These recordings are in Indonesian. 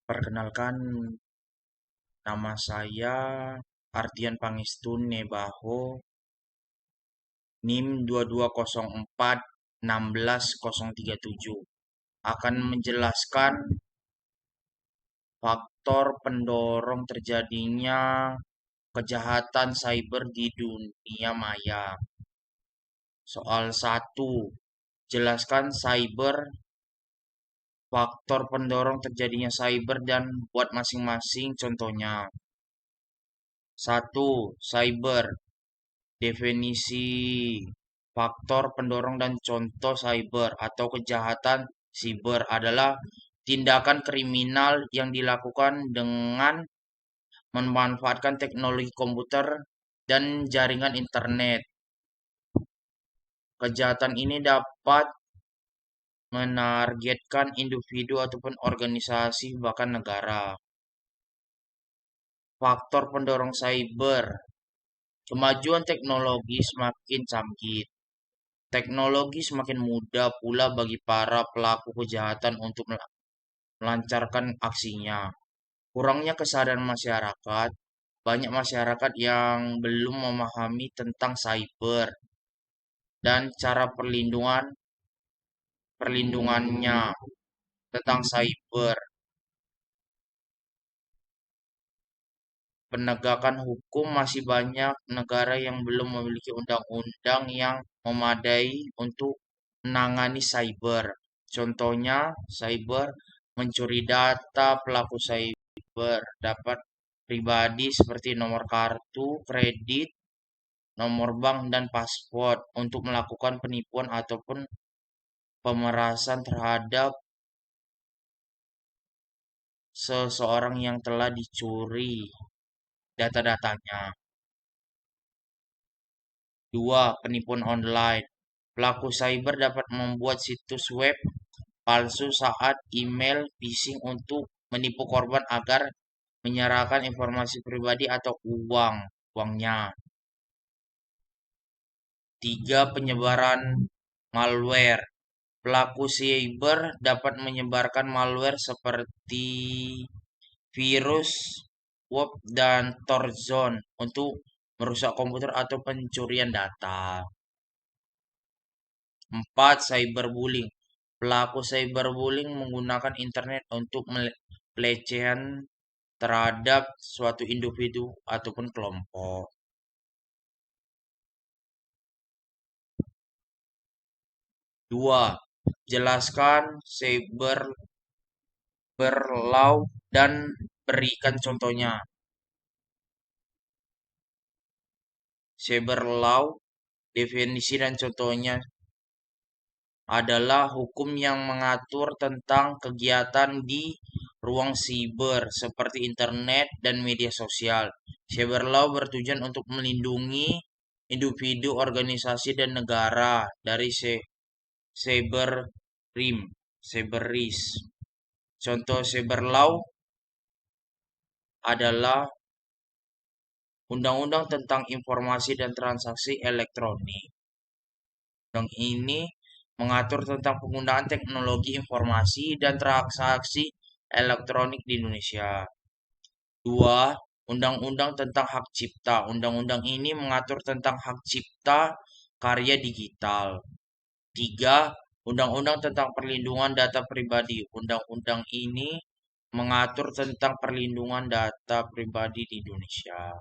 Perkenalkan, nama saya Ardian Pangestun Nebaho, NIM 2204 16 037. Akan menjelaskan faktor pendorong terjadinya kejahatan cyber di dunia maya. Soal 1. Jelaskan cyber, faktor pendorong terjadinya cyber dan buat masing-masing contohnya. 1. Cyber. Definisi faktor pendorong dan contoh cyber atau kejahatan siber adalah tindakan kriminal yang dilakukan dengan memanfaatkan teknologi komputer dan jaringan internet. Kejahatan ini dapat menargetkan individu ataupun organisasi bahkan negara. Faktor pendorong cyber. Kemajuan teknologi semakin canggih. Teknologi semakin mudah pula bagi para pelaku kejahatan untuk melancarkan aksinya. Kurangnya kesadaran masyarakat. Banyak masyarakat yang belum memahami tentang cyber dan cara perlindungannya tentang cyber. Penegakan hukum masih banyak negara yang belum memiliki undang-undang yang memadai untuk menangani cyber. Contohnya, cyber mencuri data pelaku cyber dapat pribadi seperti nomor kartu kredit, nomor bank, dan paspor untuk melakukan penipuan ataupun pemerasan terhadap seseorang yang telah dicuri data-datanya. 2. Penipuan online. Pelaku cyber dapat membuat situs web palsu saat email phishing untuk menipu korban agar menyerahkan informasi pribadi atau uangnya. 3. Penyebaran malware. Pelaku cyber dapat menyebarkan malware seperti virus, web, dan Trojan untuk merusak komputer atau pencurian data. 4. Cyberbullying. Pelaku cyberbullying menggunakan internet untuk pelecehan terhadap suatu individu ataupun kelompok. 2. Jelaskan cyber law dan berikan contohnya. Cyber law, definisi dan contohnya adalah hukum yang mengatur tentang kegiatan di ruang siber seperti internet dan media sosial. Cyber law bertujuan untuk melindungi individu, organisasi, dan negara dari cyber risk. Contoh cyber law adalah Undang-Undang tentang Informasi dan Transaksi Elektronik. Undang ini mengatur tentang penggunaan teknologi informasi dan transaksi elektronik di Indonesia. 2. Undang-Undang tentang Hak Cipta. Undang-undang ini mengatur tentang hak cipta karya digital. 3. Undang-Undang tentang Perlindungan Data Pribadi. Undang-undang ini mengatur tentang perlindungan data pribadi di Indonesia.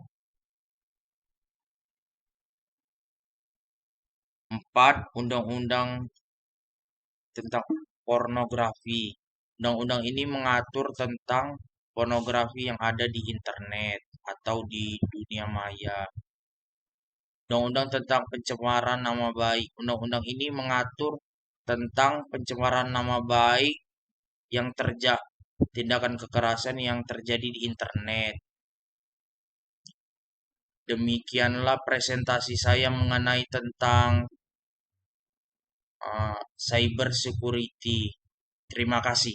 4. Undang-Undang tentang pornografi. Undang-undang ini mengatur tentang pornografi yang ada di internet atau di dunia maya. Undang-undang tentang pencemaran nama baik. Undang-undang ini mengatur tentang pencemaran nama baik yang tindakan kekerasan yang terjadi di internet. Demikianlah presentasi saya mengenai tentang cyber security. Terima kasih.